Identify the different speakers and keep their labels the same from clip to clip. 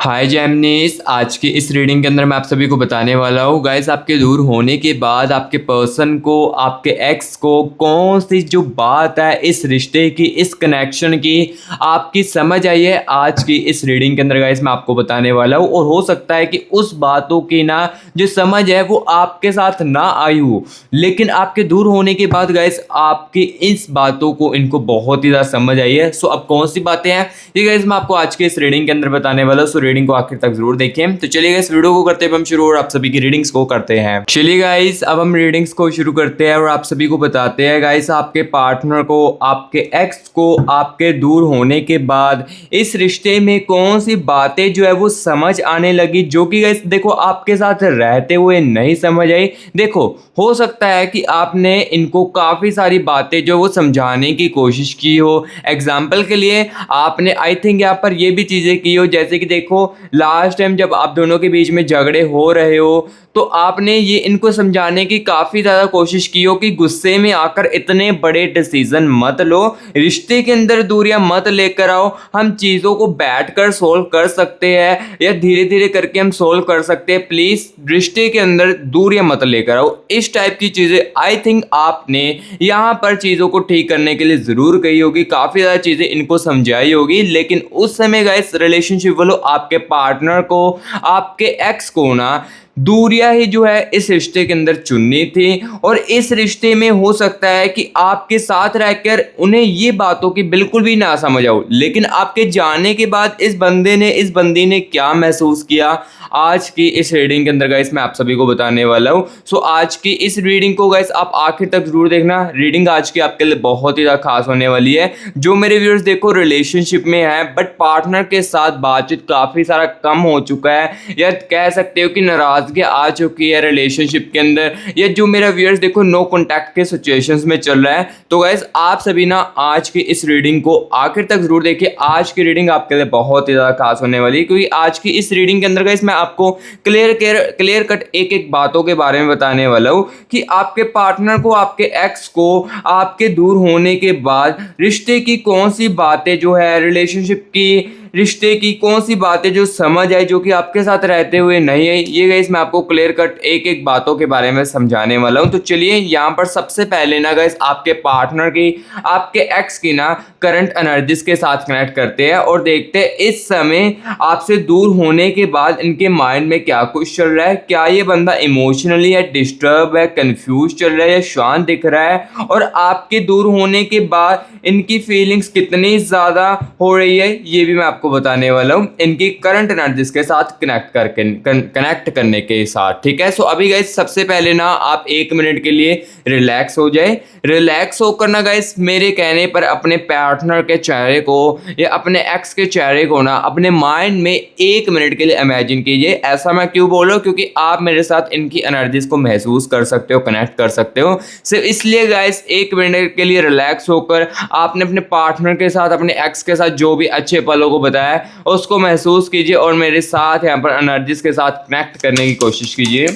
Speaker 1: हाय जैमनीस, आज की इस रीडिंग के अंदर मैं आप सभी को बताने वाला हूँ गाइस, आपके दूर होने के बाद आपके पर्सन को, आपके एक्स को कौन सी जो बात है इस रिश्ते की, इस कनेक्शन की आपकी समझ आई है। आज की इस रीडिंग के अंदर गाइस मैं आपको बताने वाला हूँ, और हो सकता है कि उस बातों की ना जो समझ है वो आपके साथ ना आई हो, लेकिन आपके दूर होने के बाद गाइस आपकी इस बातों को इनको बहुत ही ज़्यादा समझ आई है। सो अब कौन सी बातें हैं ये गाइस मैं आपको आज के इस रीडिंग के अंदर बताने वाला हूं। सो रीडिंग को आखिर तक जरूर देखें। तो चलिए गाइस वीडियो को करते हैं हम शुरू, और आप सभी की रीडिंग्स को करते हैं। चलिए गाइस अब हम रीडिंग्स को शुरू करते हैं और आप सभी को बताते हैं गाइस, आपके पार्टनर को, आपके एक्स को आपके दूर होने के बाद इस रिश्ते में कौन सी बातें जो है वो समझ आने लगी, जो कि गाइस देखो आपके साथ रहते हुए नहीं समझ आई। देखो हो सकता है कि आपने इनको काफ़ी सारी बातें जो वो समझाने की कोशिश की हो। एग्जाम्पल के लिए आपने आई थिंक यहाँ पर ये भी चीज़ें की हो, जैसे कि देखो लास्ट टाइम जब आप दोनों के बीच में झगड़े हो रहे हो तो आपने ये इनको समझाने की काफ़ी ज़्यादा कोशिश की हो कि गुस्से में आकर इतने बड़े डिसीजन मत लो, रिश्ते के अंदर दूरियां मत लेकर आओ, हम चीज़ों को बैठकर सोल्व कर सकते हैं या धीरे धीरे करके हम सोल्व कर सकते हैं, प्लीज़ रिश्ते के अंदर दूरियां मत लेकर आओ। इस टाइप की चीज़ें आई थिंक आपने यहाँ पर चीज़ों को ठीक करने के लिए ज़रूर कही होगी, काफ़ी ज़्यादा चीज़ें इनको समझाई होगी, लेकिन उस समय गाइस रिलेशनशिप वालों आपके पार्टनर को, आपके एक्स को ना दूरियां ही जो है इस रिश्ते के अंदर चुननी थी। और इस रिश्ते में हो सकता है कि आपके साथ रहकर उन्हें ये बातों की बिल्कुल भी ना समझ आओ, लेकिन आपके जाने के बाद इस बंदे ने, इस बंदी ने क्या महसूस किया, आज की इस रीडिंग के अंदर गाइस मैं आप सभी को बताने वाला हूँ। सो आज की इस रीडिंग को गाइस आप आखिर तक जरूर देखना। रीडिंग आज की आपके लिए बहुत ही ज़्यादा खास होने वाली है। जो मेरे व्यूअर्स देखो रिलेशनशिप में है बट पार्टनर के साथ बातचीत काफ़ी सारा कम हो चुका है, या कह सकते हो कि नाराज़गी आ चुकी है रिलेशनशिप के अंदर, या जो मेरा व्यूअर्स देखो नो कॉन्टैक्ट के सिचुएशंस में चल रहा है, तो गाइस आप सभी ना आज की इस रीडिंग को आखिर तक जरूर देखिए। आज की रीडिंग आपके लिए बहुत ही ज़्यादा खास होने वाली है, क्योंकि आज की इस रीडिंग के अंदर गाइस मैं आपको क्लियर कट एक एक बातों के बारे में बताने वाला हूँ कि आपके पार्टनर को, आपके एक्स को आपके दूर होने के बाद रिश्ते की कौन सी बातें जो है, रिलेशनशिप की, रिश्ते की कौन सी बातें जो समझ आई, जो कि आपके साथ रहते हुए नहीं आई, ये गाइस मैं आपको क्लियर कट एक एक बातों के बारे में समझाने वाला हूं। तो चलिए यहाँ पर सबसे पहले ना गाइस आपके पार्टनर की, आपके एक्स की ना करंट एनर्जीज के साथ कनेक्ट करते हैं और देखते हैं इस समय आपसे दूर होने के बाद इनके माइंड में क्या कुछ चल रहा है। क्या ये बंदा इमोशनली है, डिस्टर्ब है, कंफ्यूज चल रहा है या शांत दिख रहा है, और आपके दूर होने के बाद इनकी फीलिंग्स कितनी ज़्यादा हो रही है, ये भी मैं आपको बताने वाला हूँ इनकी करंट एनर्जीज के साथ कनेक्ट करने के साथ। ठीक है, सो अभी गाइस सबसे पहले ना आप 1 मिनट के लिए रिलैक्स हो जाए। रिलैक्स होकर ना गाइस मेरे कहने पर अपने पार्टनर के चेहरे को या अपने एक्स के चेहरे को ना अपने माइंड में 1 मिनट के लिए इमेजिन कीजिए। ऐसा मैं क्यों बोल रहा हूँ, क्योंकि आप मेरे साथ इनकी एनर्जीज को महसूस कर सकते हो, कनेक्ट कर सकते हो। सिर्फ इसलिए गाइस 1 मिनट के लिए रिलैक्स होकर आपने अपने पार्टनर के साथ, अपने एक्स के साथ जो भी अच्छे पलों को बताया उसको महसूस कीजिए और मेरे साथ यहाँ पर एनर्जीज के साथ कनेक्ट करने की कोशिश कीजिए।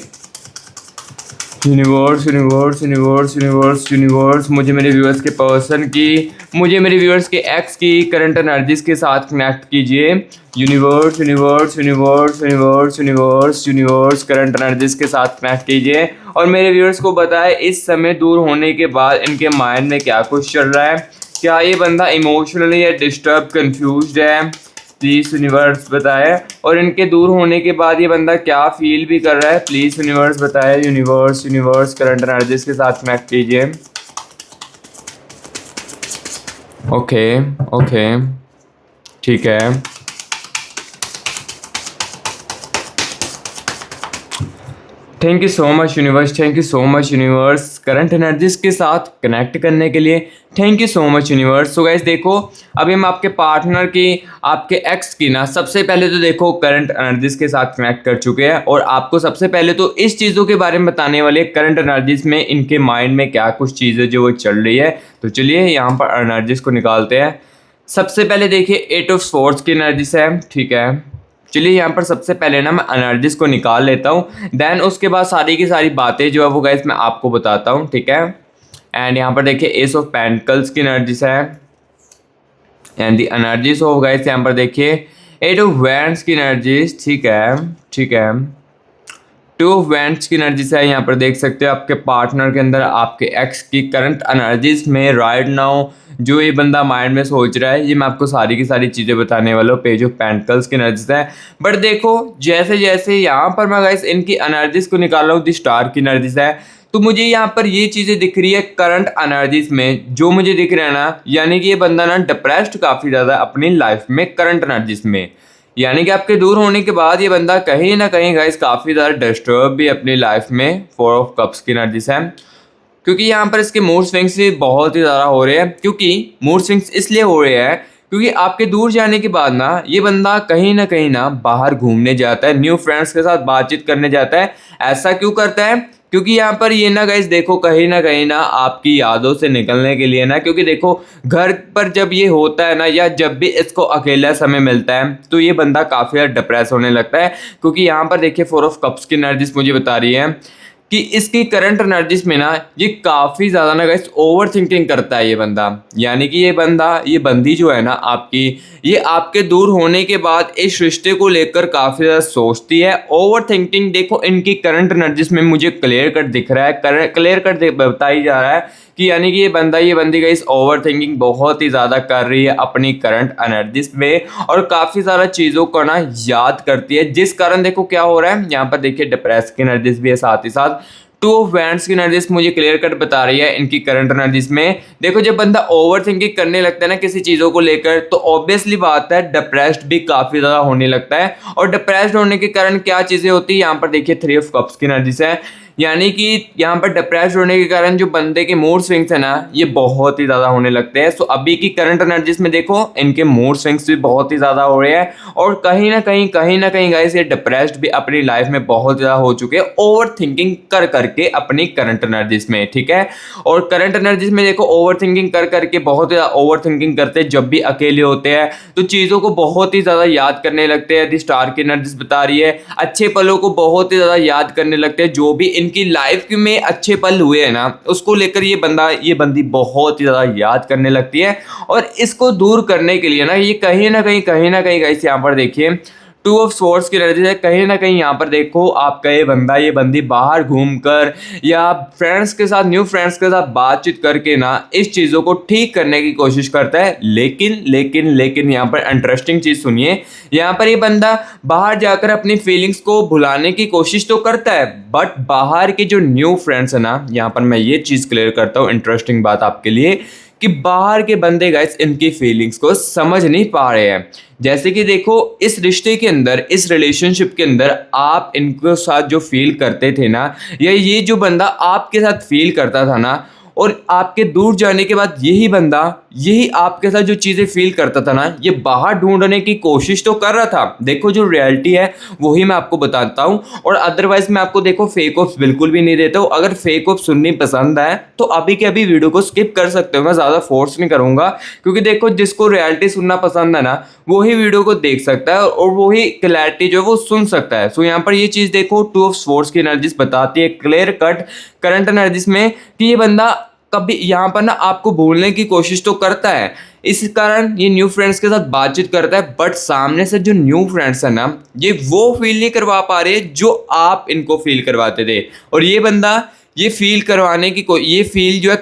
Speaker 1: Universe universe universe universe universe मुझे मेरे व्यूअर्स के पर्सन की, मुझे मेरे व्यूअर्स के एक्स की करंट एनर्जीज के साथ कनेक्ट कीजिए। Universe universe universe universe universe universe current energies के साथ कनेक्ट कीजिए और मेरे व्यूअर्स को बताएं इस समय दूर होने के बाद इनके माइंड में क्या कुछ चल रहा है। क्या ये बंदा इमोशनली या डिस्टर्ब, कंफ्यूज्ड है, प्लीज़ यूनिवर्स बताए, और इनके दूर होने के बाद ये बंदा क्या फील भी कर रहा है, प्लीज़ यूनिवर्स बताए। यूनिवर्स यूनिवर्स करंट एनर्जीज के साथ कनेक्ट कीजिए। ओके ओके ठीक है, thank you so much universe, thank you so much universe current energies के साथ कनेक्ट करने के लिए, thank you so much universe. So guys देखो अभी हम आपके पार्टनर की, आपके एक्स की ना सबसे पहले तो देखो करंट एनर्जीज के साथ कनेक्ट कर चुके हैं, और आपको सबसे पहले तो इस चीज़ों के बारे में बताने वाले करंट एनर्जीज में इनके माइंड में क्या कुछ चीज़ें जो वो चल रही है। तो चलिए यहाँ पर एनर्जीज को निकालते हैं। सबसे पहले देखिए 8 ऑफ स्वॉर्ड्स की एनर्जीज है। ठीक है, चलिए यहाँ पर सबसे पहले ना मैं एनर्जीज को निकाल लेता हूँ, देन उसके बाद सारी की सारी बातें जो है वो गाइस मैं आपको बताता हूँ। ठीक है, एंड यहाँ पर देखिए एस ऑफ पेंटिकल्स की एनर्जीज है, and the energies of guys यहाँ पर देखिए एट ऑफ वैंड्स की एनर्जीज, ठीक है ठीक है। टू ऑफ वैंड्स की एनर्जीज है, यहाँ पर देख सकते हो आपके पार्टनर के अंदर आपके एक्स की करंट एनर्जीज में राइट नाउ जो ये बंदा माइंड में सोच रहा है, ये मैं आपको सारी की सारी चीज़ें बताने वाला हूँ। पेज ऑफ पेंटिकल्स की एनर्जीज है, बट देखो जैसे जैसे यहाँ पर मैं गाइस इनकी एनर्जीज को निकाल रहा हूँ, दी स्टार की एनर्जीज है, तो मुझे यहाँ पर ये चीज़ें दिख रही है करंट एनर्जीज में, जो मुझे दिख रहा है ना, यानी कि ये बंदा ना डिप्रेस्ड काफ़ी ज़्यादा अपनी लाइफ में करंट एनर्जीज में, यानी कि आपके दूर होने के बाद ये बंदा कहीं ना कहीं गाइस काफ़ी ज़्यादा डिस्टर्ब भी अपनी लाइफ में। फोर ऑफ कप्स की एनर्जीज है, क्योंकि यहाँ पर इसके मूड स्विंग्स भी बहुत ही ज़्यादा हो रहे हैं। क्योंकि मूड स्विंग्स इसलिए हो रहे हैं क्योंकि आपके दूर जाने के बाद ना ये बंदा कहीं ना बाहर घूमने जाता है, न्यू फ्रेंड्स के साथ बातचीत करने जाता है। ऐसा क्यों करता है? क्योंकि यहाँ पर ये ना गाइस देखो कहीं ना आपकी यादों से निकलने के लिए ना, क्योंकि देखो घर पर जब ये होता है ना, या जब भी इसको अकेला समय मिलता है, तो ये बंदा काफ़ी ज़्यादा डिप्रेस होने लगता है। क्योंकि यहाँ पर देखिए फोर ऑफ कप्स की एनर्जीज मुझे बता रही है कि इसकी करंट एनर्जीज में ना ये काफ़ी ज़्यादा ना गाइस ओवर थिंकिंग करता है ये बंदा। यानी कि ये बंदा, ये बंदी जो है ना आपकी, ये आपके दूर होने के बाद इस रिश्ते को लेकर काफ़ी ज़्यादा सोचती है। ओवर थिंकिंग देखो इनकी करंट एनर्जीज में मुझे क्लियर कट दिख रहा है, क्लियर कट बताई जा रहा है कि यानी कि ये बंदा, ये बंदी गाइस ओवर थिंकिंग बहुत ही ज़्यादा कर रही है अपनी करंट एनर्जीज में, और काफ़ी सारा चीज़ों को ना याद करती है, जिस कारण देखो क्या हो रहा है यहाँ पर देखिए डिप्रेस की एनर्जीज भी है, साथ ही साथ टू ऑफ वैंड्स की एनर्जीज मुझे क्लियर कट बता रही है इनकी करंट एनर्जीज में। देखो जब बंदा ओवर थिंकिंग करने लगता है ना किसी चीज़ों को लेकर, तो ऑब्वियसली बात है डिप्रेस्ड भी काफ़ी ज़्यादा होने लगता है। और डिप्रेस्ड होने के कारण क्या चीज़ें होती है, यहाँ पर देखिए थ्री ऑफ कप्स की एनर्जीज है, यानी कि यहाँ पर डिप्रेस्ड होने के कारण जो बंदे के मूड स्विंग्स है ना, ये बहुत ही ज़्यादा होने लगते हैं। सो अभी की करंट एनर्जीज में देखो इनके मूड स्विंग्स भी बहुत ही ज़्यादा हो रहे हैं, और कहीं ना कहीं गाइस ये डिप्रेस्ड भी अपनी लाइफ में बहुत ज़्यादा हो चुके हैं, ओवर थिंकिंग कर करके अपनी करंट एनर्जीज में, ठीक है। और करंट एनर्जीज में देखो ओवर थिंकिंग कर करके बहुत ज़्यादा ओवर थिंकिंग करते हैं, जब भी अकेले होते हैं तो चीज़ों को बहुत ही ज़्यादा याद करने लगते हैं। दी स्टार की एनर्जीज बता रही है अच्छे पलों को बहुत ही ज़्यादा याद करने लगते हैं, जो भी इनकी लाइफ में अच्छे पल हुए हैं ना, उसको लेकर ये बंदा, ये बंदी बहुत ही ज़्यादा याद करने लगती है। और इसको दूर करने के लिए ना ये कहीं ना कहीं गाइस यहाँ पर देखिए टू ऑफ स्वॉर्ड्स की एनर्जी है, कहीं ना कहीं यहाँ पर देखो आपका ये बंदा, ये बंदी बाहर घूमकर या फ्रेंड्स के साथ, न्यू फ्रेंड्स के साथ बातचीत करके ना इस चीज़ों को ठीक करने की कोशिश करता है। लेकिन यहाँ पर इंटरेस्टिंग चीज़ सुनिए, यहाँ पर ये बंदा बाहर जाकर अपनी फीलिंग्स को भुलाने की कोशिश तो करता है, बट बाहर के जो न्यू फ्रेंड्स है ना, यहाँ पर मैं ये चीज़ क्लियर करता हूँ, इंटरेस्टिंग बात आपके लिए, कि बाहर के बंदे गाइस इनकी फीलिंग्स को समझ नहीं पा रहे हैं। जैसे कि देखो इस रिश्ते के अंदर, इस रिलेशनशिप के अंदर आप इनके साथ जो फील करते थे ना, या ये जो बंदा आपके साथ फील करता था ना, और आपके दूर जाने के बाद यही बंदा, यही आपके साथ जो चीज़ें फील करता था ना, ये बाहर ढूंढने की कोशिश तो कर रहा था। देखो जो रियलिटी है वही मैं आपको बताता हूँ, और अदरवाइज मैं आपको देखो फेक ऑप्स बिल्कुल भी नहीं देता हूँ। अगर फेक ऑप्स सुननी पसंद है तो अभी के अभी वीडियो को स्किप कर सकते हो, मैं ज़्यादा फोर्स नहीं करूँगा, क्योंकि देखो जिसको रियलिटी सुनना पसंद है ना, वही वीडियो को देख सकता है और वही क्लैरिटी जो है वो सुन सकता है। सो यहाँ पर ये चीज़ देखो टू ऑफ स्वॉर्ड्स की एनर्जीज बताती है क्लियर कट करंट एनर्जीज में कि ये बंदा कभी यहाँ पर ना आपको भूलने की कोशिश तो करता है, इस कारण ये न्यू फ्रेंड्स के साथ बातचीत करता है, बट सामने से जो न्यू फ्रेंड्स है ना, ये वो फील नहीं करवा पा रहे जो आप इनको फील करवाते थे। और ये बंदा ये फील करवाने की ये फील जो है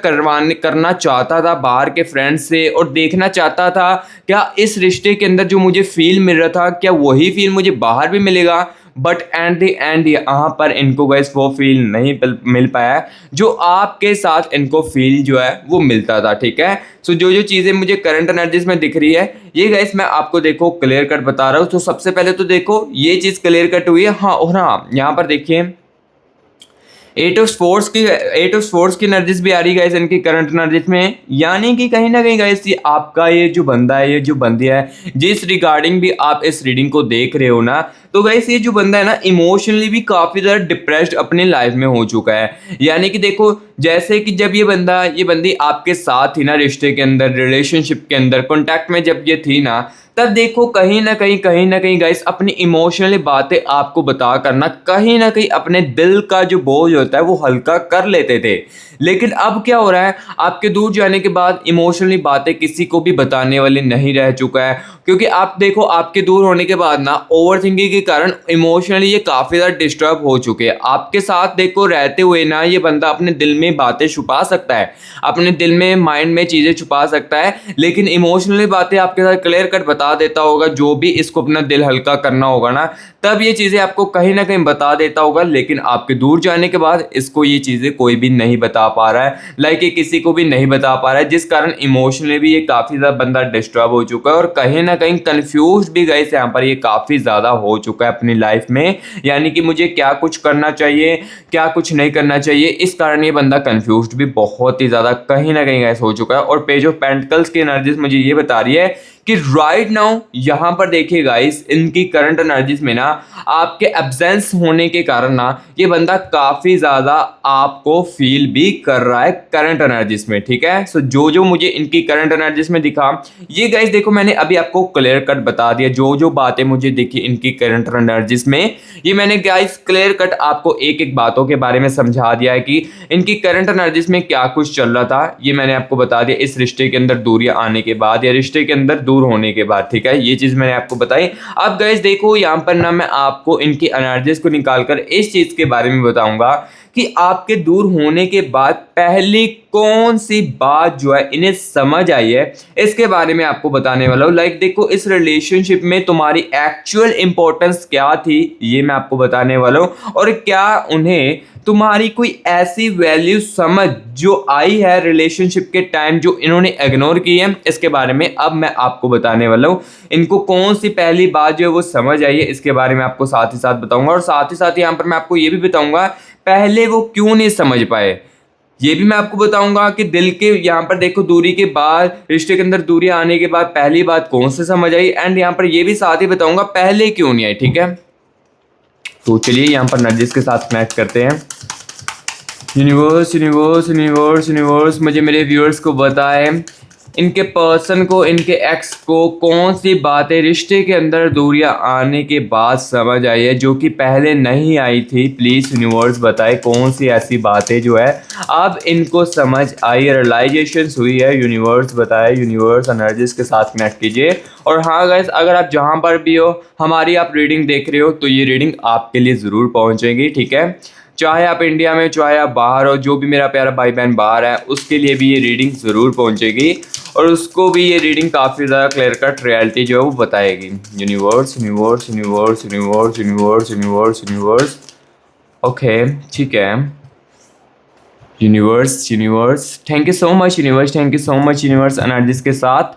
Speaker 1: करना चाहता था बाहर के फ्रेंड्स से, और देखना चाहता था क्या इस रिश्ते के अंदर जो मुझे फील मिल रहा था, क्या वही फील मुझे बाहर भी मिलेगा। बट एट द एंड यहाँ पर इनको गाइस वो फील नहीं मिल पाया जो आपके साथ इनको फील जो है वो मिलता था, ठीक है। सो जो चीज़ें मुझे करंट एनर्जीज में दिख रही है, ये गाइस मैं आपको देखो क्लियर कट बता रहा हूँ। तो सबसे पहले तो देखो ये चीज़ क्लियर कट हुई है, हाँ। और हाँ यहाँ पर देखिए एट ऑफ स्पोर्ट्स की एनर्जीज भी आ रही है इनकी करंट एनर्जीज में, यानी कि कहीं ना कहीं गाइस ये आपका ये जो बंदा है, ये जो बंदी है जिस रिगार्डिंग भी आप इस रीडिंग को देख रहे हो ना, तो गाइस ये जो बंदा है ना इमोशनली भी काफ़ी ज़्यादा डिप्रेस्ड अपनी लाइफ में हो चुका है। यानी कि देखो जैसे कि जब ये बंदी आपके साथ थी ना, रिश्ते के अंदर, रिलेशनशिप के अंदर, कॉन्टैक्ट में जब ये थी ना, तब देखो कहीं ना कहीं गाइस अपनी इमोशनली बातें आपको बता करना कहीं ना कहीं अपने दिल का जो बोझ होता है वो हल्का कर लेते थे। लेकिन अब क्या हो रहा है, आपके दूर जाने के बाद इमोशनली बातें किसी को भी बताने वाली नहीं रह चुका है, क्योंकि आप देखो आपके दूर होने के बाद ना ओवर थिंकिंग के कारण इमोशनली ये काफ़ी ज़्यादा डिस्टर्ब हो चुके हैं। आपके साथ देखो रहते हुए ना ये बंदा अपने दिल में बातें छुपा सकता है, अपने दिल में माइंड में चीज़ें छुपा सकता है, लेकिन इमोशनली बातें आपके साथ क्लियर कट बता देता होगा। जो भी इसको अपना दिल हल्का करना होगा ना, तब ये चीज़ें आपको कहीं ना कहीं बता देता होगा, लेकिन आपके दूर जाने के बाद इसको ये चीज़ें कोई भी नहीं बता पा रहा है, लाइक ये किसी को भी नहीं बता पा रहा है, जिस कारण इमोशनली भी ये काफ़ी ज़्यादा बंदा डिस्टर्ब हो चुका है और कहीं ना कहीं कंफ्यूज भी गए यहाँ पर ये काफ़ी ज़्यादा हो चुका है अपनी लाइफ में, यानी कि मुझे क्या कुछ करना चाहिए क्या कुछ नहीं करना चाहिए, इस कारण ये बंदा कंफ्यूज भी बहुत ही ज़्यादा कहीं ना कहीं ऐसा हो चुका है। और पेज ऑफ पेंटिकल्स की एनर्जीज मुझे ये बता रही है कि राइट नाउ यहाँ पर देखिए गाइस, इनकी करंट एनर्जीज में ना आपके एब्सेंस होने के कारण ना ये बंदा काफ़ी ज़्यादा आपको फील भी कर रहा है करंट एनर्जीज में, ठीक है। सो जो जो मुझे इनकी करंट एनर्जीज में दिखा, ये गाइस देखो मैंने अभी आपको क्लियर कट बता दिया, जो जो बातें मुझे दिखी इनकी करंट एनर्जीज में, ये मैंने गाइस क्लियर कट आपको एक एक बातों के बारे में समझा दिया है कि इनकी करंट एनर्जीज में क्या कुछ चल रहा था। ये मैंने आपको बता दिया इस रिश्ते के अंदर दूरियां आने के बाद या रिश्ते के अंदर दूर होने के बाद, ठीक है, ये चीज मैंने आपको बताई। अब गाइस देखो यहाँ पर ना मैं आपको इनकी एनर्जीज को निकालकर इस चीज के बारे में बताऊंगा कि आपके दूर होने के बाद पहली कौन सी बात जो है इन्हें समझ आई है, इसके बारे में आपको बताने वाला हूँ। लाइक देखो इस रिलेशनशिप में तुम्हारी एक्चुअल इंपॉर्टेंस क्या थी, ये मैं आपको बताने वाला हूँ, और क्या उन्हें तुम्हारी कोई ऐसी वैल्यू समझ जो आई है रिलेशनशिप के टाइम जो इन्होंने इग्नोर की है, इसके बारे में अब मैं आपको बताने वाला हूँ। इनको कौन सी पहली बात जो है वो समझ आई है, इसके बारे में आपको साथ ही साथ बताऊंगा, और साथ ही साथ यहाँ पर मैं आपको ये भी बताऊंगा पहले वो क्यों नहीं समझ पाए, ये भी मैं आपको बताऊंगा कि दिल के यहाँ पर देखो दूरी के बाद रिश्ते के अंदर दूरी आने के बाद पहली बात कौन से समझ आई, एंड यहाँ पर ये भी साथ ही बताऊंगा पहले क्यों नहीं आई, ठीक है। तो चलिए यहाँ पर नर्जिस के साथ कनेक्ट करते हैं। यूनिवर्स यूनिवर्स यूनिवर्स यूनिवर्स मुझे मेरे व्यूअर्स को बताएं इनके पर्सन को, इनके एक्स को कौन सी बातें रिश्ते के अंदर दूरियां आने के बाद समझ आई है जो कि पहले नहीं आई थी। प्लीज़ यूनिवर्स बताए कौन सी ऐसी बातें जो है अब इनको समझ आई, रियलाइजेशन हुई है। यूनिवर्स बताए, यूनिवर्स एनर्जीज के साथ कनेक्ट कीजिए। और हाँ गाइस, अगर आप जहाँ पर भी हो हमारी आप रीडिंग देख रहे हो तो ये रीडिंग आपके लिए ज़रूर पहुँचेगी, ठीक है। चाहे आप इंडिया में चाहे आप बाहर हो, जो भी मेरा प्यारा भाई बहन बाहर है उसके लिए भी ये रीडिंग ज़रूर पहुंचेगी और उसको भी ये रीडिंग काफ़ी ज़्यादा क्लियर कट रियलिटी जो है वो बताएगी। Universe universe universe universe universe universe universe okay, ठीक है। Universe universe thank you so much universe, thank you so much universe energies के साथ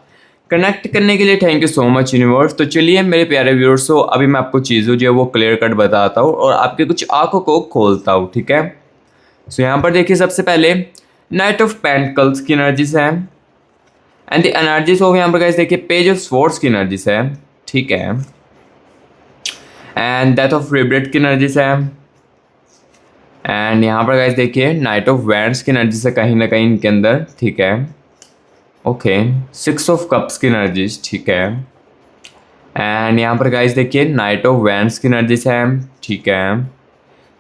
Speaker 1: कनेक्ट करने के लिए thank you so much universe. तो चलिए मेरे प्यारे व्यूअर्स हो, अभी मैं आपको चीज़ों जो है वो क्लियर कट बताता हूँ और आपके कुछ आंखों को खोलता हूँ, ठीक है। सो यहाँ पर देखिए सबसे पहले नाइट ऑफ पेंटिकल्स की एनर्जीज है, एंड द एनर्जीज हो यहाँ पर गाइस देखिए पेज ऑफ स्वॉर्ड्स की एनर्जीज है, ठीक है, एंड डेथ ऑफ रिब्रेट की एनर्जीज है, एंड यहाँ पर गाइस देखिए नाइट ऑफ वैंड्स की एनर्जीज है कहीं ना कहीं इनके अंदर, ठीक है, ओके। 6 ऑफ कप्स की एनर्जीज, ठीक है, एंड यहाँ पर गाइस देखिए नाइट ऑफ वैंड्स की एनर्जीज है, ठीक है,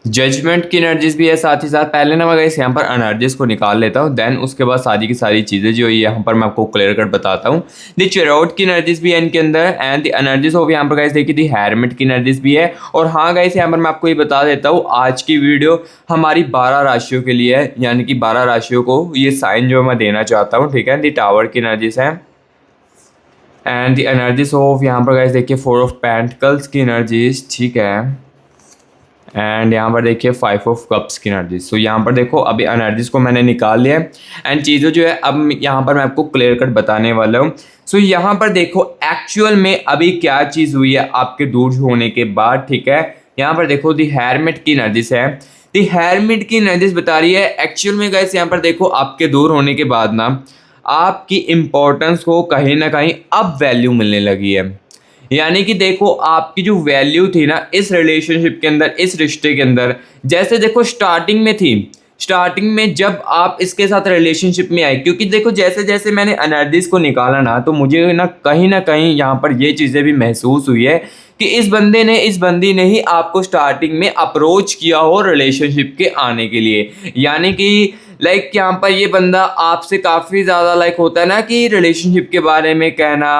Speaker 1: जजमेंट की एनर्जीज भी है साथ ही साथ। पहले ना मैं गाइस यहाँ पर एनर्जीज को निकाल लेता हूँ, देन उसके बाद सारी की सारी चीज़ें जो यहाँ पर मैं आपको क्लियर कट बताता हूँ। दी चेरोट की एनर्जीज भी है इनके अंदर, एंड द एनर्जीज हो यहाँ पर गाइस देखिए दी हैरमिट की एनर्जीज भी है। और हाँ गाइस यहाँ पर मैं आपको ये बता देता हूँ आज की वीडियो हमारी 12 राशियों के लिए है, यानी कि 12 राशियों को ये साइन जो मैं देना चाहता हूँ, ठीक है। दी टावर की एनर्जीज है, एंड द एनर्जीज ऑफ यहाँ पर गाइस देखिए 4 ऑफ पेंटिकल्स की एनर्जीज, ठीक है, एंड यहाँ पर देखिए 5 ऑफ कप्स की एनर्जीज। सो यहाँ पर देखो अभी एनर्जीज को मैंने निकाल लिया है एंड चीज़ें जो है अब यहाँ पर मैं आपको क्लियर कट बताने वाला हूँ। सो यहाँ पर देखो एक्चुअल में अभी क्या चीज़ हुई है आपके दूर होने के बाद, ठीक है। यहाँ पर देखो दी हेरमिट की एनर्जीज है, दी हेरमिट की एनर्जीज बता रही है एक्चुअल में गाइस यहाँ पर देखो आपके दूर होने के बाद ना आपकी इम्पोर्टेंस को कहीं ना कहीं अब वैल्यू मिलने लगी है। यानी कि देखो आपकी जो वैल्यू थी ना इस रिलेशनशिप के अंदर, इस रिश्ते के अंदर, जैसे देखो स्टार्टिंग में थी, स्टार्टिंग में जब आप इसके साथ रिलेशनशिप में आए, क्योंकि देखो जैसे जैसे मैंने एनालिसिस को निकाला ना, तो मुझे ना कहीं यहाँ पर ये चीज़ें भी महसूस हुई है कि इस बंदी ने ही आपको स्टार्टिंग में अप्रोच किया हो रिलेशनशिप के आने के लिए। यानी कि लाइक यहाँ पर ये बंदा आपसे काफ़ी ज़्यादा लाइक होता है ना कि रिलेशनशिप के बारे में कहना,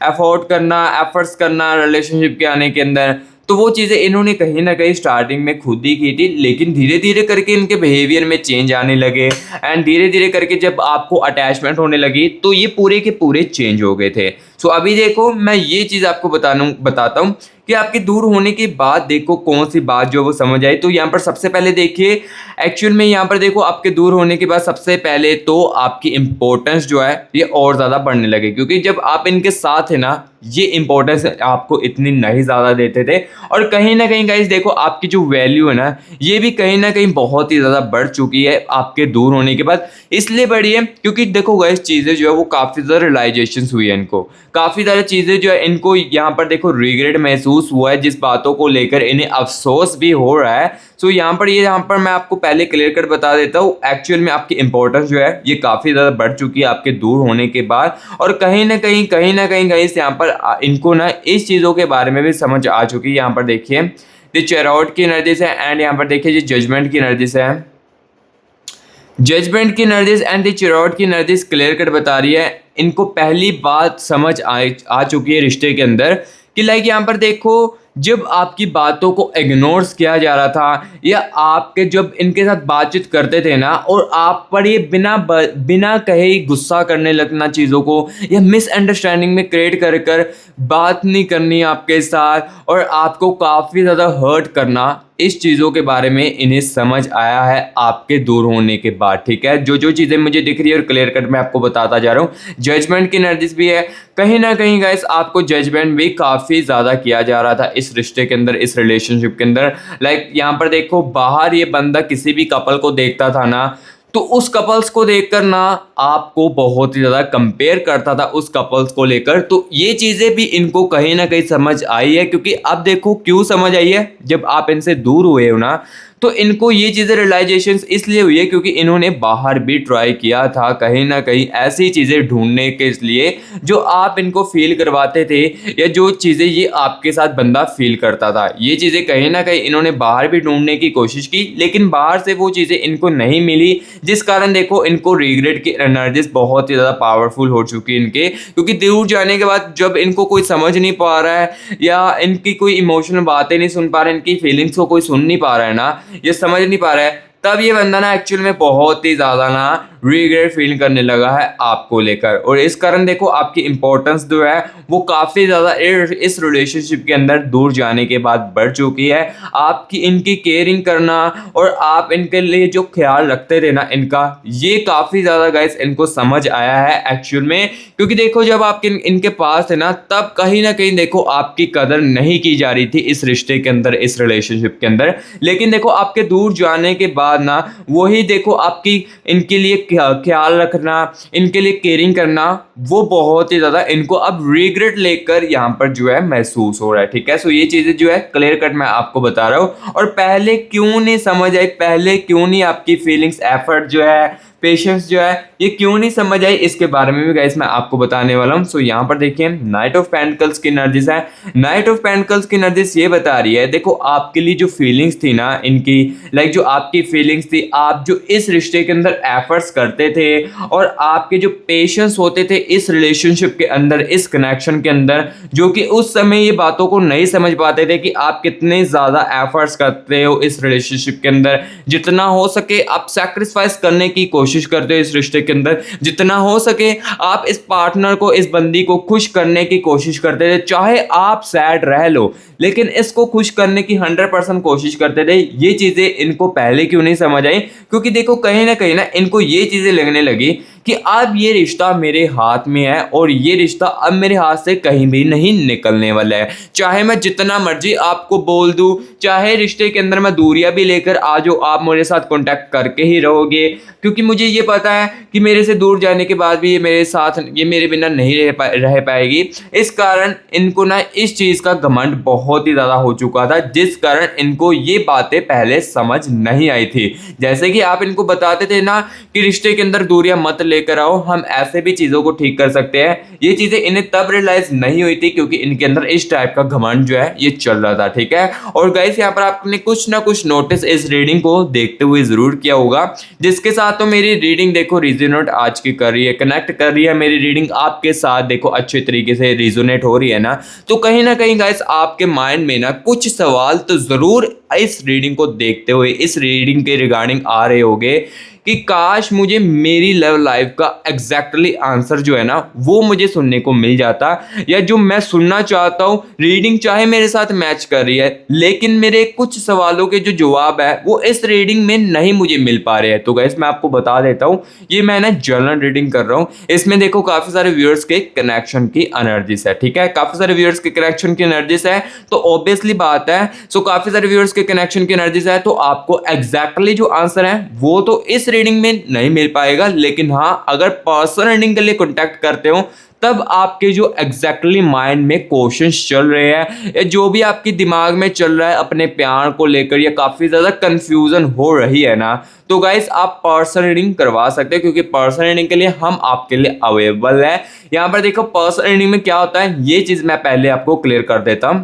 Speaker 1: एफोर्ड करना, एफर्ट्स करना रिलेशनशिप के आने के अंदर, तो वो चीज़ें इन्होंने कहीं ना कहीं स्टार्टिंग में खुद ही की थी, लेकिन धीरे धीरे करके इनके बिहेवियर में चेंज आने लगे एंड धीरे धीरे करके जब आपको अटैचमेंट होने लगी तो ये पूरे के पूरे चेंज हो गए थे। सो अभी देखो मैं ये चीज़ आपको बताता हूँ कि आपके दूर होने के बाद देखो कौन सी बात जो वो समझ आई। तो यहाँ पर सबसे पहले देखिए, एक्चुअल में यहाँ पर देखो आपके दूर होने के बाद सबसे पहले तो आपकी इम्पोर्टेंस जो है ये और ज़्यादा बढ़ने लगे, क्योंकि जब आप इनके साथ है ना ये इम्पोर्टेंस आपको इतनी नहीं ज़्यादा देते थे। और कहीं ना कहीं गाइस देखो आपकी जो वैल्यू है ना ये भी कहीं ना कहीं बहुत ही ज़्यादा बढ़ चुकी है आपके दूर होने के बाद। इसलिए बढ़ी है क्योंकि देखो गाइस चीज़ें जो है वो काफ़ी ज़्यादा रियलाइजेशन हुई है इनको, काफ़ी ज़्यादा चीज़ें जो है इनको यहाँ पर देखो रिग्रेट महसूस हुआ है, जिस बातों को लेकर इन्हें अफसोस भी हो रहा है। सो यहाँ पर मैं आपको पहले क्लियर कट बता देता हूँ, एक्चुअल में आपकी इंपॉर्टेंस जो है ये काफ़ी ज़्यादा बढ़ चुकी है आपके दूर होने के बाद। और कहीं ना कहीं गाइस यहाँ पर इनको ना इस चीज़ों के बारे में भी समझ आ चुकी है। यहाँ पर देखिए द चेरॉट की एनर्जी है एंड यहाँ पर देखिए जो जजमेंट की एनर्जी है, जजमेंट की एनर्जीज एंड द चिरौट की एनर्जीज क्लियर कट बता रही है इनको पहली बात समझ आ चुकी है रिश्ते के अंदर कि लाइक यहाँ पर देखो जब आपकी बातों को इग्नोर किया जा रहा था या आपके जब इनके साथ बातचीत करते थे ना और आप पर ये बिना कहे ही गुस्सा करने लगना चीज़ों को या मिसअंडरस्टैंडिंग में क्रिएट कर बात नहीं करनी आपके साथ और आपको काफ़ी ज़्यादा हर्ट करना, इस चीज़ों के बारे में इन्हें समझ आया है आपके दूर होने के बाद। ठीक है, जो जो चीज़ें मुझे दिख रही है और क्लियर कट मैं आपको बताता जा रहा हूँ। जजमेंट की एनर्जीज भी है, कहीं ना कहीं गाइस आपको जजमेंट भी काफ़ी ज़्यादा किया जा रहा था इस रिश्ते के अंदर, इस रिलेशनशिप के अंदर। लाइक यहाँ पर देखो बाहर ये बंदा किसी भी कपल को देखता था ना तो उस कपल्स को देखकर ना आपको बहुत ही ज़्यादा कंपेयर करता था उस कपल्स को लेकर। तो ये चीज़ें भी इनको कहीं ना कहीं समझ आई है, क्योंकि अब देखो क्यों समझ आई है, जब आप इनसे दूर हुए हो ना तो इनको ये चीज़ें रियलाइजेशन इसलिए हुई है क्योंकि इन्होंने बाहर भी ट्राई किया था कहीं ना कहीं ऐसी चीज़ें ढूंढने के लिए जो आप इनको फील करवाते थे या जो चीज़ें ये आपके साथ बंदा फील करता था। ये चीज़ें कहीं ना कहीं इन्होंने बाहर भी ढूंढने की कोशिश की, लेकिन बाहर से वो चीज़ें इनको नहीं मिली, जिस कारण देखो इनको रिग्रेट की एनर्जीज बहुत ही ज़्यादा पावरफुल हो चुकी है इनके। क्योंकि दूर जाने के बाद जब इनको कोई समझ नहीं पा रहा है या इनकी कोई इमोशनल बातें नहीं सुन पा रहे, इनकी फीलिंग्स को कोई सुन नहीं पा रहा है ना, ये समझ नहीं पा रहा है, तब ये बंदा ना एक्चुअल में बहुत ही ज़्यादा ना रिग्रेट फील करने लगा है आपको लेकर। और इस कारण देखो आपकी इम्पोर्टेंस जो है वो काफ़ी ज़्यादा इस रिलेशनशिप के अंदर दूर जाने के बाद बढ़ चुकी है। आपकी इनकी केयरिंग करना और आप इनके लिए जो ख्याल रखते थे ना इनका, ये काफ़ी ज़्यादा गाइस इनको समझ आया है एक्चुअल में। क्योंकि देखो जब आपके इनके पास है ना तब कहीं ना कहीं देखो आपकी कदर नहीं की जा रही थी इस रिश्ते के अंदर, इस रिलेशनशिप के अंदर। लेकिन देखो आपके दूर जाने के बाद ना वही देखो आपकी इनके लिए ख्याल रखना, इनके लिए केयरिंग करना, वो बहुत ही ज़्यादा इनको अब रिग्रेट लेकर यहाँ पर जो है महसूस हो रहा है। ठीक है, सो ये चीज़ें जो है क्लियर कट मैं आपको बता रहा हूँ। और पहले क्यों नहीं समझ आई, पहले क्यों नहीं आपकी फीलिंग्स, एफर्ट जो है, पेशेंस जो है ये क्यों नहीं समझ आई, इसके बारे में भी गाइस मैं आपको बताने वाला हूँ। सो यहाँ पर देखिए नाइट ऑफ पेंटिकल्स की एनर्जीज है, नाइट ऑफ पेंटिकल्स की एनर्जीज ये बता रही है देखो आपके लिए जो फीलिंग्स थी ना इनकी, लाइक जो आपकी फीलिंग्स थी, आप जो इस रिश्ते के अंदर एफर्ट्स करते थे और आपके जो पेशेंस होते थे इस रिलेशनशिप के अंदर, इस कनेक्शन के अंदर, जो कि उस समय ये बातों को नहीं समझ पाते थे कि आप कितने ज़्यादा एफर्ट्स करते हो इस रिलेशनशिप के अंदर, जितना हो सके आप सैक्रिफाइस करने की कोशिश करते हो इस रिश्ते के अंदर, जितना हो सके आप इस पार्टनर को, इस बंदी को खुश करने की कोशिश करते थे, चाहे आप सैड रह लो लेकिन इसको खुश करने की 100% कोशिश करते थे। ये चीज़ें इनको पहले क्यों नहीं समझ आई, क्योंकि देखो कहीं ना इनको ये चीज़ें लगने लगी कि अब ये रिश्ता मेरे हाथ में है और ये रिश्ता अब मेरे हाथ से कहीं भी नहीं निकलने वाला है। चाहे मैं जितना मर्जी आपको बोल दूं, चाहे रिश्ते के अंदर मैं दूरियां भी लेकर आ जाऊं, आप मेरे साथ कांटेक्ट करके ही रहोगे, क्योंकि मुझे ये पता है कि मेरे से दूर जाने के बाद भी ये मेरे साथ, ये मेरे बिना नहीं रह पाएगी। इस कारण इनको ना इस चीज़ का घमंड बहुत ही ज़्यादा हो चुका था, जिस कारण इनको ये बातें पहले समझ नहीं आई थी। जैसे कि आप इनको बताते थे ना कि रिश्ते के अंदर दूरियां मत लेकर आओ, हम ऐसे भी चीज़ों को ठीक कर सकते हैं। ये चीज़ें इन्हें तब रियलाइज नहीं हुई थी क्योंकि इनके अंदर इस टाइप का घमंड जो है ये चल रहा था, ठीक है। और गाइस यहाँ पर आपने कुछ ना कुछ नोटिस इस रीडिंग को देखते हुए जरूर किया होगा, जिसके साथ तो मेरी रीडिंग देखो रिजोनेट आज की कर रही है, कनेक्ट कर रही है। मेरी रीडिंग आपके साथ देखो अच्छे तरीके से रिजोनेट हो रही है ना, तो कहीं ना कहीं गाइस आपके माइंड में ना कुछ सवाल तो जरूर इस रीडिंग को देखते हुए, इस रीडिंग के रिगार्डिंग आ रहे होंगे कि काश मुझे मेरी लव लाइफ का एग्जैक्टली आंसर जो है ना वो मुझे सुनने को मिल जाता, या जो मैं सुनना चाहता हूँ। रीडिंग चाहे मेरे साथ मैच कर रही है, लेकिन मेरे कुछ सवालों के जो जवाब है वो इस रीडिंग में नहीं मुझे मिल पा रहे हैं। तो गाइस मैं आपको बता देता हूँ, ये मैं ना जनरल रीडिंग कर रहा हूँ। इसमें देखो काफी सारे व्यूअर्स के कनेक्शन की एनर्जीज है, ठीक है, काफी सारे व्यूअर्स के कनेक्शन की एनर्जीज है, तो ऑब्वियसली बात है, सो काफी सारे व्यूअर्स के कनेक्शन की एनर्जीज है, तो आपको एग्जैक्टली जो आंसर है वो तो इस रीडिंग में नहीं मिल पाएगा। लेकिन हाँ, अगर पर्सनल रीडिंग के लिए कांटेक्ट करते हो तब आपके जो एग्जैक्टली माइंड में क्वेश्चंस चल रहे हैं, या जो भी आपके दिमाग में चल रहा है अपने प्यार को लेकर, या काफी ज्यादा कंफ्यूजन हो रही है ना, तो गाइस आप पर्सनल रीडिंग करवा सकते हैं, क्योंकि पर्सनल रीडिंग के लिए हम आपके लिए अवेलेबल है। यहाँ पर देखो पर्सनल रीडिंग में क्या होता है, ये चीज मैं पहले आपको क्लियर कर देता हूं।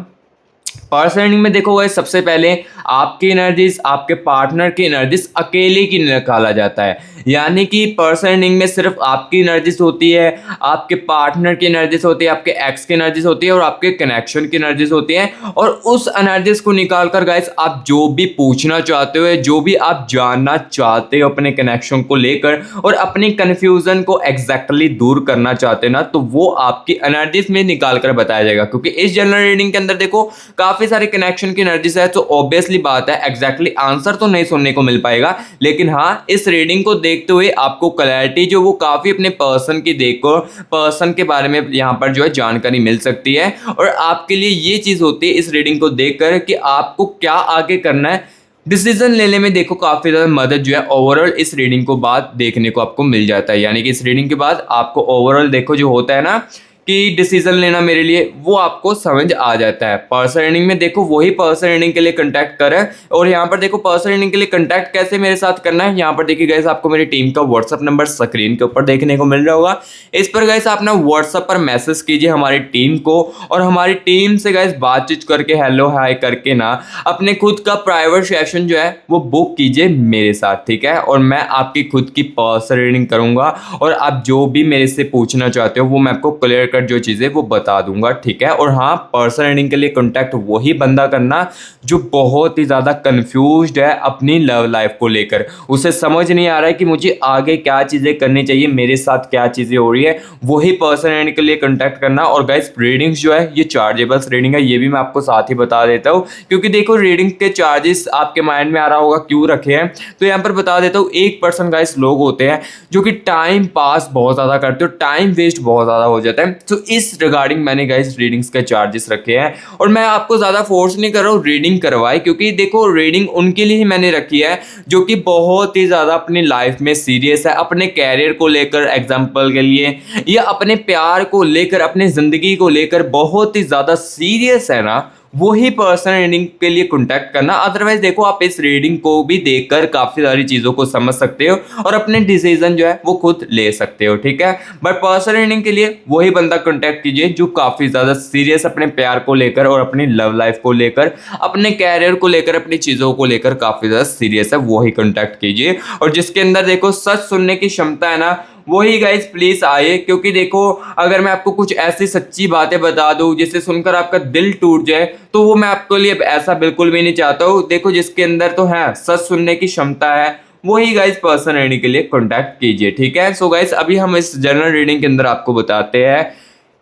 Speaker 1: पर्सनल रीडिंग में देखो गाइस, सबसे पहले आपकी एनर्जीज, आपके पार्टनर की एनर्जीज अकेले की निकाला जाता है, यानी कि पर्सनल रीडिंग में सिर्फ आपकी एनर्जीज होती है, आपके पार्टनर की एनर्जीज होती है, आपके एक्स की एनर्जीज होती है, और आपके कनेक्शन की एनर्जीज होती है। और उस एनर्जीज को निकाल कर गाइस आप जो भी पूछना चाहते हो, जो भी आप जानना चाहते हो अपने कनेक्शन को लेकर, और अपनी कंफ्यूजन को एग्जैक्टली दूर करना चाहते हैं ना, तो वो आपकी एनर्जीज में निकाल कर बताया जाएगा। क्योंकि इस जनरल रीडिंग के अंदर देखो काफी सारे कनेक्शन की एनर्जीज है, तो ऑब्वियसली बात है एग्जैक्टली आंसर तो नहीं सुनने को मिल पाएगा, लेकिन हाँ इस रीडिंग को देखते हुए आपको क्लैरिटी जो वो काफी अपने पर्सन की देखो, पर्सन के बारे में यहाँ पर जो है जानकारी मिल सकती है। और आपके लिए ये चीज होती है इस रीडिंग को देखकर कि आपको क्या आगे करना है, डिसीजन लेने में देखो काफी ज्यादा मदद जो है ओवरऑल इस रीडिंग को बाद देखने को आपको मिल जाता है। यानी कि इस रीडिंग के बाद आपको ओवरऑल देखो जो होता है ना कि डिसीजन लेना मेरे लिए, वो आपको समझ आ जाता है। पर्सनल रीडिंग में देखो वही पर्सनल रीडिंग के लिए कांटेक्ट करें, और यहाँ पर देखो पर्सनल रीडिंग के लिए कांटेक्ट कैसे मेरे साथ करना है, यहाँ पर देखिए गाइस आपको मेरी टीम का व्हाट्सअप नंबर स्क्रीन के ऊपर देखने को मिल रहा होगा। इस पर गाइस आप ना व्हाट्सअप पर मैसेज कीजिए हमारी टीम को, और हमारी टीम से गाइस बातचीत करके हेलो हाय करके ना अपने खुद का प्राइवेट सेशन जो है वो बुक कीजिए मेरे साथ, ठीक है। और मैं आपकी खुद की पर्सनल रीडिंग करूंगा, और आप जो भी मेरे से पूछना चाहते हो वो मैं आपको क्लियर कट जो चीजें वो बता दूंगा, ठीक है। और हाँ, पर्सनल रीडिंग के लिए कांटेक्ट वही बंदा करना जो बहुत ही ज्यादा कंफ्यूज्ड है अपनी लव लाइफ को लेकर, उसे समझ नहीं आ रहा है कि मुझे आगे क्या चीजें करनी चाहिए, मेरे साथ क्या चीजें हो रही है, वही पर्सनल रीडिंग के लिए कांटेक्ट करना। और गाइस रीडिंग्स जो है ये चार्जेबल रीडिंग है, ये भी मैं आपको साथ ही बता देता हूँ, क्योंकि देखो रीडिंग के चार्जेस आपके माइंड में आ रहा होगा क्यों रखे हैं, तो यहाँ पर बता देता हूँ। 1% गाइस लोग होते हैं जो कि टाइम पास बहुत ज्यादा करते हो, टाइम वेस्ट बहुत ज्यादा हो जाता है, तो इस रिगार्डिंग मैंने गाइस रीडिंग्स के चार्जेस रखे हैं। और मैं आपको ज्यादा फोर्स नहीं कर रहा हूँ रीडिंग करवाए, क्योंकि देखो रीडिंग उनके लिए ही मैंने रखी है जो कि बहुत ही ज्यादा अपनी लाइफ में सीरियस है, अपने कैरियर को लेकर एग्जांपल के लिए, या अपने प्यार को लेकर, अपने जिंदगी को लेकर बहुत ही ज्यादा सीरियस है ना, वही पर्सनल रीडिंग के लिए कांटेक्ट करना। अदरवाइज देखो आप इस रीडिंग को भी देखकर काफी सारी चीजों को समझ सकते हो और अपने डिसीजन जो है वो खुद ले सकते हो, ठीक है। बट पर्सनल रीडिंग के लिए वही बंदा कांटेक्ट कीजिए जो काफी ज्यादा सीरियस अपने प्यार को लेकर और अपनी लव लाइफ को लेकर, अपने कैरियर को लेकर, अपनी चीजों को लेकर काफी ज्यादा सीरियस है, वही कांटेक्ट कीजिए। और जिसके अंदर देखो सच सुनने की क्षमता है ना, वही गाइस प्लीज आए। क्योंकि देखो अगर मैं आपको कुछ ऐसी सच्ची बातें बता दूं जिसे सुनकर आपका दिल टूट जाए, तो वो मैं आपके लिए ऐसा बिल्कुल भी नहीं चाहता हूँ। देखो जिसके अंदर तो है सच सुनने की क्षमता है, वही गाइस पर्सनल रीडिंग के लिए कांटेक्ट कीजिए, ठीक है। सो गाइस अभी हम इस जनरल रीडिंग के अंदर आपको बताते हैं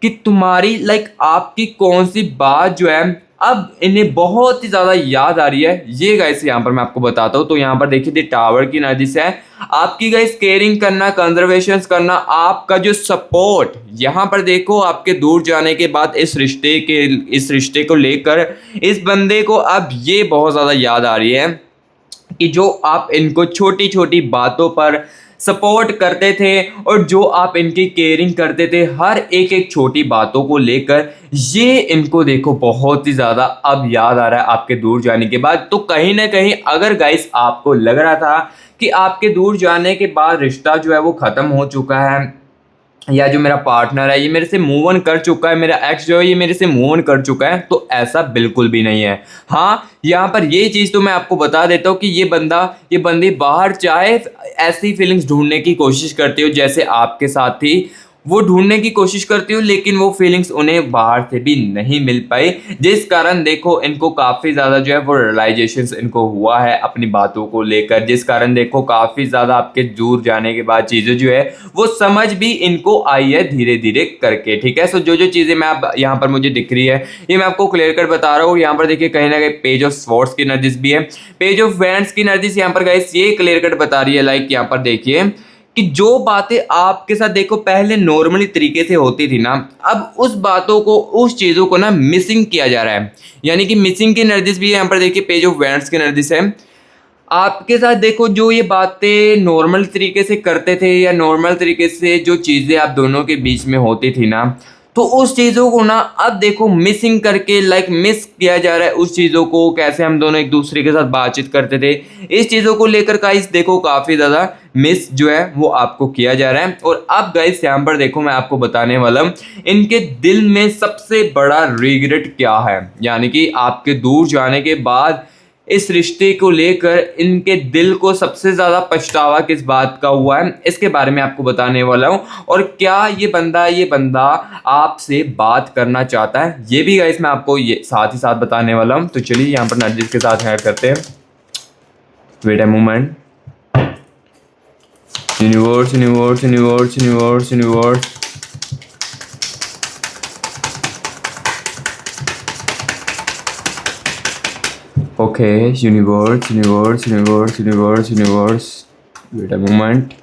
Speaker 1: कि तुम्हारी आपकी कौन सी बात जो है अब इन्हें बहुत ही ज़्यादा याद आ रही है। ये गाइस यहाँ पर मैं आपको बताता हूँ। तो यहाँ पर देखिए द टावर की एनर्जी से है आपकी गाइस केयरिंग करना, कंजर्वेशन करना, आपका जो सपोर्ट। यहाँ पर देखो आपके दूर जाने के बाद इस रिश्ते को लेकर इस बंदे को अब ये बहुत ज़्यादा याद आ रही है कि जो आप इनको छोटी छोटी बातों पर सपोर्ट करते थे और जो आप इनकी केयरिंग करते थे हर एक एक छोटी बातों को लेकर, ये इनको देखो बहुत ही ज़्यादा अब याद आ रहा है आपके दूर जाने के बाद। तो कहीं ना कहीं अगर गाइस आपको लग रहा था कि आपके दूर जाने के बाद रिश्ता जो है वो ख़त्म हो चुका है, या जो मेरा पार्टनर है ये मेरे से मूव ऑन कर चुका है, मेरा एक्स जो है ये मेरे से मूव ऑन कर चुका है, तो ऐसा बिल्कुल भी नहीं है। हाँ, यहाँ पर ये चीज़ तो मैं आपको बता देता हूँ कि ये बंदी बाहर चाहे ऐसी फीलिंग्स ढूंढने की कोशिश करती हो जैसे आपके साथ थी, वो ढूंढने की कोशिश करती हूँ, लेकिन वो फीलिंग्स उन्हें बाहर से भी नहीं मिल पाई, जिस कारण देखो इनको काफ़ी ज़्यादा जो है वो रियलाइजेशन इनको हुआ है अपनी बातों को लेकर, जिस कारण देखो काफ़ी ज़्यादा आपके दूर जाने के बाद चीज़ें जो है वो समझ भी इनको आई है धीरे धीरे करके। ठीक है, सो जो जो चीज़ें मैं आप यहाँ पर मुझे दिख रही है ये मैं आपको क्लियर कर बता रहा हूँ। यहाँ पर देखिए कहीं ना कहीं पेज ऑफ स्वॉर्ड्स की एनर्जीज भी है, पेज ऑफ वैंड्स की एनर्जीज यहाँ पर गाइस ये क्लियर कट बता रही है। लाइक यहाँ पर देखिए कि जो बातें आपके साथ देखो पहले नॉर्मली तरीके से होती थी ना, अब उस बातों को उस चीज़ों को ना मिसिंग किया जा रहा है, यानी कि मिसिंग की एनर्जीज भी है। यहाँ पर देखिए पेज ऑफ वैंड्स की एनर्जीज है आपके साथ देखो जो ये बातें नॉर्मल तरीके से करते थे या नॉर्मल तरीके से जो चीज़ें आप दोनों के बीच में होती थी ना, तो उस चीज़ों को ना अब देखो मिसिंग करके लाइक मिस किया जा रहा है उस चीज़ों को, कैसे हम दोनों एक दूसरे के साथ बातचीत करते थे, इस चीज़ों को लेकर गाइस देखो काफ़ी ज़्यादा मिस जो है वो आपको किया जा रहा है। और अब गाइस यहाँ पर देखो मैं आपको बताने वाला हूँ इनके दिल में सबसे बड़ा रिग्रेट क्या है, यानी कि आपके दूर जाने के बाद इस रिश्ते को लेकर इनके दिल को सबसे ज़्यादा पछतावा किस बात का हुआ है, इसके बारे में आपको बताने वाला हूँ। और क्या ये बंदा आपसे बात करना चाहता है, ये भी गाइस मैं आपको ये साथ ही साथ बताने वाला हूँ। तो चलिए यहाँ पर नर्जिस के साथ ऐड करते हैं। Wait a moment. Universe universe universe universe universe Okay, universe. Wait a moment.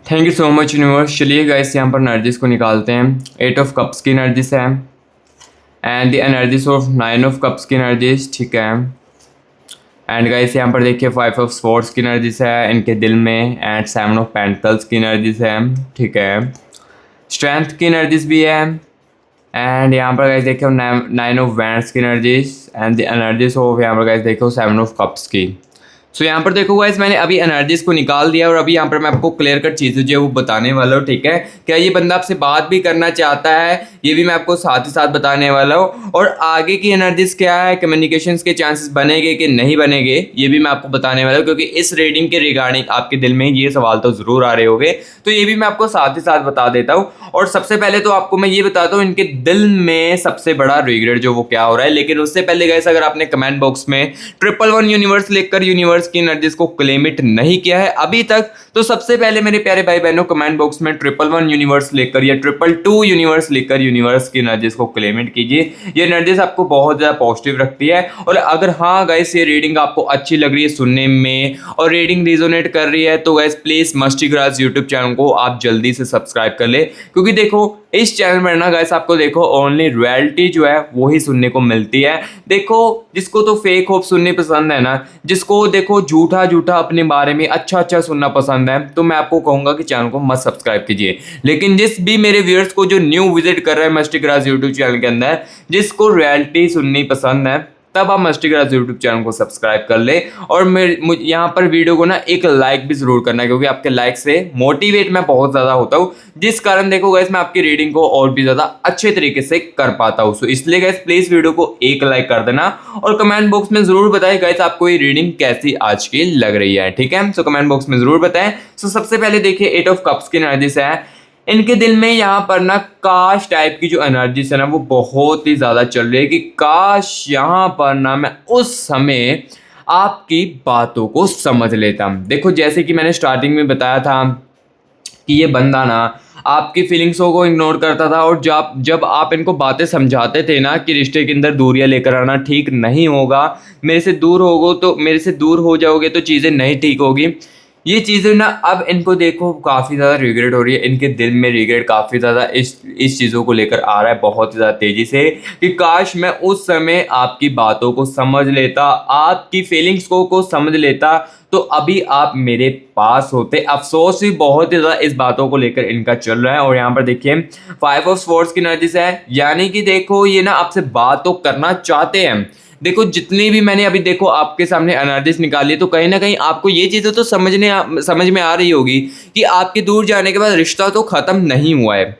Speaker 1: Thank you so much universe. चलिए गाइस यहाँ पर एनर्जीज को निकालते हैं। 8 ऑफ कप्स की एनर्जीज है and the energies of 9 of cups की एनर्जीज। ठीक है, एंड गाइस यहाँ पर देखिए 5 ऑफ स्वॉर्ड्स की एनर्जीज है इनके दिल में एंड 7 ऑफ पेंटल्स की एनर्जीज है। ठीक है, स्ट्रेंथ की एनर्जीज भी है एंड यहाँ पर गाइस देखो 9 ऑफ वैंड्स की energies and the energies of यहाँ पर गाइस देखो 7 ऑफ कप्स की। सो यहाँ पर देखो गाइस मैंने अभी एनर्जीज को निकाल दिया और अभी यहाँ पर मैं आपको क्लियर कट चीज़ें जो है वो बताने वाला हूँ। ठीक है, क्या ये बंदा आपसे बात भी करना चाहता है ये भी मैं आपको साथ ही साथ बताने वाला हूँ, और आगे की एनर्जीज क्या है, कम्युनिकेशंस के चांसेस बनेंगे कि नहीं बनेंगे ये भी मैं आपको बताने वाला हूँ, क्योंकि इस रीडिंग के रिगार्डिंग आपके दिल में ये सवाल तो ज़रूर आ रहे होंगे, तो ये भी मैं आपको साथ ही साथ बता देता हूँ। और सबसे पहले तो आपको मैं ये बताता हूँ इनके दिल में सबसे बड़ा रिग्रेट जो वो क्या हो रहा है। लेकिन उससे पहले गाइस अगर आपने कमेंट बॉक्स में 111 यूनिवर्स लिखकर यूनिवर्स की एनर्जीज को क्लेम इट नहीं किया है अभी तक, तो सबसे पहले मेरे प्यारे भाई बहनों कमेंट बॉक्स में 111 यूनिवर्स लिखकर या 222 यूनिवर्स लिखकर यूनिवर्स की एनर्जीज को क्लेम इट कीजिए। ये एनर्जीज आपको बहुत ज़्यादा पॉजिटिव रखती है। और अगर हाँ गाइस ये रीडिंग आपको अच्छी लग रही है सुनने में और रीडिंग रिजोनेट कर रही है, तो guys please musty grass YouTube channel को आप जल्दी से सब्सक्राइब कर ले, क्योंकि देखो इस चैनल में ना गाइस आपको देखो ओनली रियलिटी जो है वो ही सुनने को मिलती है। देखो जिसको तो फेक होप सुननी पसंद है ना, जिसको देखो झूठा झूठा अपने बारे में अच्छा अच्छा सुनना पसंद है, तो मैं आपको कहूंगा कि चैनल को मत सब्सक्राइब कीजिए। लेकिन जिस भी मेरे व्यूअर्स को जो न्यू विजिट कर रहे हैं मस्टी ग्रास यूट्यूब चैनल के अंदर, जिसको रियलिटी सुननी पसंद है, तब आप मस्टी ग्रास यूट्यूब चैनल को सब्सक्राइब कर ले। और मुझे यहाँ पर वीडियो को ना एक लाइक भी जरूर करना है, क्योंकि आपके लाइक से मोटिवेट मैं बहुत ज़्यादा होता हूँ, जिस कारण देखो गाइस मैं आपकी रीडिंग को और भी ज़्यादा अच्छे तरीके से कर पाता हूँ। सो इसलिए गाइस प्लीज़ वीडियो को एक लाइक कर देना और कमेंट बॉक्स में ज़रूर बताएं गाइस आपको ये रीडिंग कैसी आज की लग रही है। ठीक है, सो कमेंट बॉक्स में ज़रूर बताएं। सो सबसे पहले देखिए 8 ऑफ कप्स की एनर्जी से है इनके दिल में यहाँ पर ना काश टाइप की जो एनर्जीज है ना वो बहुत ही ज़्यादा चल रही है कि काश यहाँ पर ना मैं उस समय आपकी बातों को समझ लेता। देखो जैसे कि मैंने स्टार्टिंग में बताया था कि ये बंदा ना आपकी फीलिंग्सों को इग्नोर करता था, और जब जब आप इनको बातें समझाते थे ना कि रिश्ते के अंदर दूरियां लेकर आना ठीक नहीं होगा, मेरे से दूर हो जाओगे तो चीज़ें नहीं ठीक होगी, ये चीज़ें ना अब इनको देखो काफ़ी ज़्यादा रिग्रेट हो रही है, इनके दिल में रिग्रेट काफ़ी ज़्यादा इस चीज़ों को लेकर आ रहा है बहुत ही ज़्यादा तेज़ी से, कि काश मैं उस समय आपकी बातों को समझ लेता, आपकी फीलिंग्स को समझ लेता, तो अभी आप मेरे पास होते। अफसोस भी बहुत ही ज़्यादा इस बातों को लेकर इनका चल रहा है। और यहाँ पर देखिए 5 ऑफ स्वॉर्ड्स की एनर्जी है, यानी कि देखो ये ना आपसे बात तो करना चाहते हैं। देखो जितनी भी मैंने अभी देखो आपके सामने एनालिसिस निकाली, तो कहीं ना कहीं आपको ये चीज़ें तो समझ में आ रही होगी कि आपके दूर जाने के बाद रिश्ता तो ख़त्म नहीं हुआ है।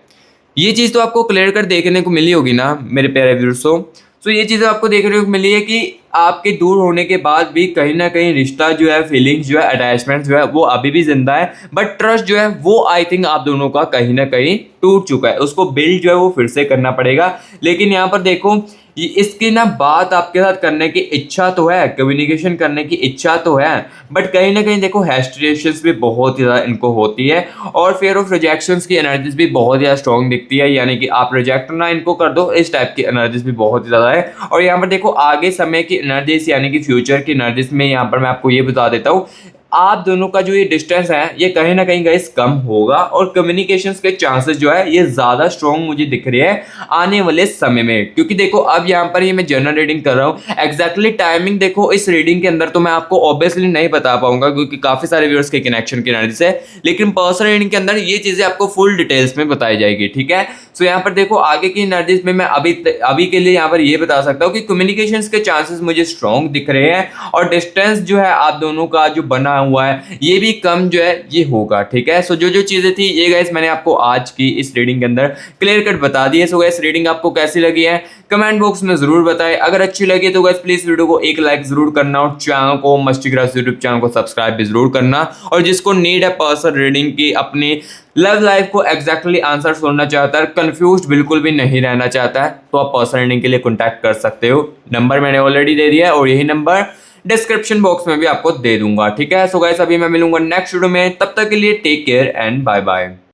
Speaker 1: ये चीज़ तो आपको क्लियर कर देखने को मिली होगी ना मेरे प्यारे व्यूअर्सों। तो ये चीज़ें आपको देखने को मिली है कि आपके दूर होने के बाद भी कहीं ना कहीं रिश्ता जो है, फीलिंग्स जो है, अटैचमेंट जो है वो अभी भी जिंदा है, बट ट्रस्ट जो है वो आई थिंक आप दोनों का कहीं ना कहीं टूट चुका है, उसको बिल्ड जो है वो फिर से करना पड़ेगा। लेकिन यहाँ पर देखो ये इसकी ना बात आपके साथ करने की इच्छा तो है, कम्युनिकेशन करने की इच्छा तो है, बट कहीं ना कहीं देखो हेस्टिटेशंस भी बहुत ही ज़्यादा इनको होती है, और फियर ऑफ रिजेक्शंस की एनर्जीज भी बहुत ज़्यादा स्ट्रॉन्ग दिखती है, यानी कि आप रिजेक्ट ना इनको कर दो, इस टाइप की एनर्जीज भी बहुत ही ज़्यादा है। और यहाँ पर देखो आगे समय की एनर्जीज यानी कि फ्यूचर की एनर्जीज में यहाँ पर मैं आपको ये बता देता हूँ, आप दोनों का जो ये डिस्टेंस है ये कहीं ना कहीं गाइस कम होगा, और कम्युनिकेशंस के चांसेस जो है ये ज़्यादा स्ट्रॉन्ग मुझे दिख रहे हैं आने वाले समय में। क्योंकि देखो अब यहाँ पर ये मैं जनरल रीडिंग कर रहा हूँ, एग्जैक्टली टाइमिंग देखो इस रीडिंग के अंदर तो मैं आपको ऑब्वियसली नहीं बता पाऊंगा क्योंकि काफ़ी सारे व्यूअर्स के कनेक्शन की एनर्जी से, लेकिन पर्सनल रीडिंग के अंदर ये चीज़ें आपको फुल डिटेल्स में बताई जाएगी, ठीक है। सो यहाँ पर देखो आगे की एनर्जीज में मैं अभी के लिए यहाँ पर ये बता सकता हूँ कि कम्युनिकेशंस के चांसेस मुझे स्ट्रॉन्ग दिख रहे हैं, और डिस्टेंस जो है आप दोनों का जो बना हुआ है ये भी कम जो है ये होगा, ठीक है। सो जो चीज़ें थी ये गाइस मैंने आपको आज की इस रीडिंग के अंदर क्लियर कट बता दी है। सो गाइस रीडिंग आपको कैसी लगी है कमेंट बॉक्स में जरूर बताएं, अगर अच्छी लगी तो गाइस प्लीज वीडियो को एक लाइक जरूर करना, और चैनल को मस्ती क्राफ्ट यूट्यूब चैनल को सब्सक्राइब भी जरूर करना। और जिसको नीड है पर्सनल रीडिंग की, अपनी लव लाइफ को एग्जैक्टली आंसर सुनना चाहता है, कंफ्यूज बिल्कुल भी नहीं रहना चाहता है, तो आप पर्सनल रीडिंग के लिए कॉन्टैक्ट कर सकते हो। नंबर मैंने ऑलरेडी दे दिया है और यही नंबर डिस्क्रिप्शन बॉक्स में भी आपको दे दूंगा, ठीक है। सो गाइस अभी मैं मिलूंगा नेक्स्ट वीडियो में, तब तक के लिए take care and bye bye.